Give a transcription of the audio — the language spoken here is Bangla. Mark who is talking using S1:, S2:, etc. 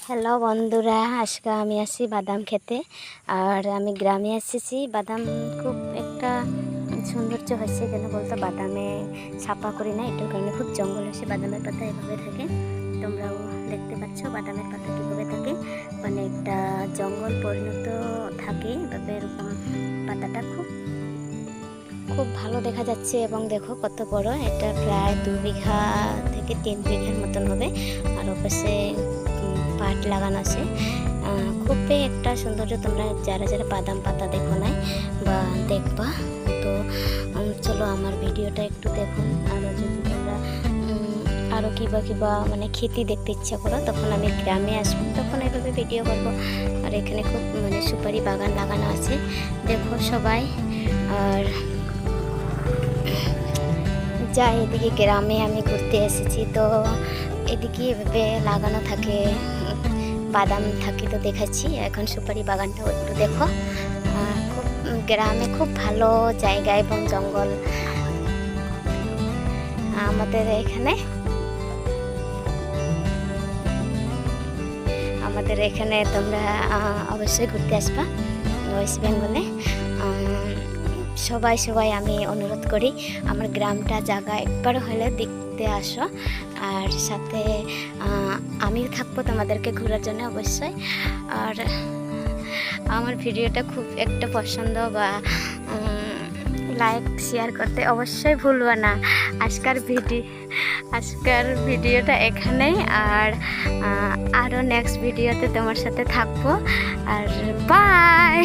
S1: হ্যালো বন্ধুরা, আজকে আমি আসি বাদাম খেতে। আর আমি গ্রামে এসেছি। বাদাম খুব একটা সৌন্দর্য হয়েছে কেন বলতো, বাদামে সাফা করি না, এটার কারণে খুব জঙ্গল হয়েছে। বাদামের পাতা এভাবে থাকে, তোমরাও দেখতে পাচ্ছ বাদামের পাতা কীভাবে থাকে, মানে একটা জঙ্গল পরিণত থাকে এভাবে। এরকম পাতাটা খুব খুব ভালো দেখা যাচ্ছে এবং দেখো কত বড় এটা, প্রায় 2 বিঘা থেকে 3 বিঘার মতন হবে। আর ওপাশে পাট লাগানো আছে। খুবই একটা সৌন্দর্য। তোমরা যারা যারা বাদাম পাতা দেখো নাই বা দেখবা, তো চলো আমার ভিডিওটা একটু দেখুন। আরও যদি তোমরা আরও কিবা মানে খেতে দেখতে ইচ্ছা করো, তখন আমি গ্রামে আসবো, তখন এইভাবে ভিডিও করবো। আর এখানে খুব মানে সুপারি বাগান লাগানো আছে, দেখো সবাই। আর যা এদিকে গ্রামে আমি ঘুরতে এসেছি, তো এদিকে এভাবে লাগানো থাকে, বাদাম থাকে, তো দেখাচ্ছি। এখন সুপারি বাগানটাও একটু দেখো। খুব গ্রামে খুব ভালো জায়গা এবং জঙ্গল আমাদের এখানে তোমরা অবশ্যই ঘুরতে আসবা ওয়েস্ট বেঙ্গলে। সবাই আমি অনুরোধ করি, আমার গ্রামটা জায়গা একবার হলে দেখতে আসো। আর সাথে আমিও থাকবো তোমাদেরকে ঘোরার জন্য অবশ্যই। আর আমার ভিডিওটা খুব একটা পছন্দ বা লাইক শেয়ার করতে অবশ্যই ভুলবো না। আজকের ভিডিওটা এখানেই। আর আরও নেক্সট ভিডিওতে তোমার সাথে থাকবো। আর বাই।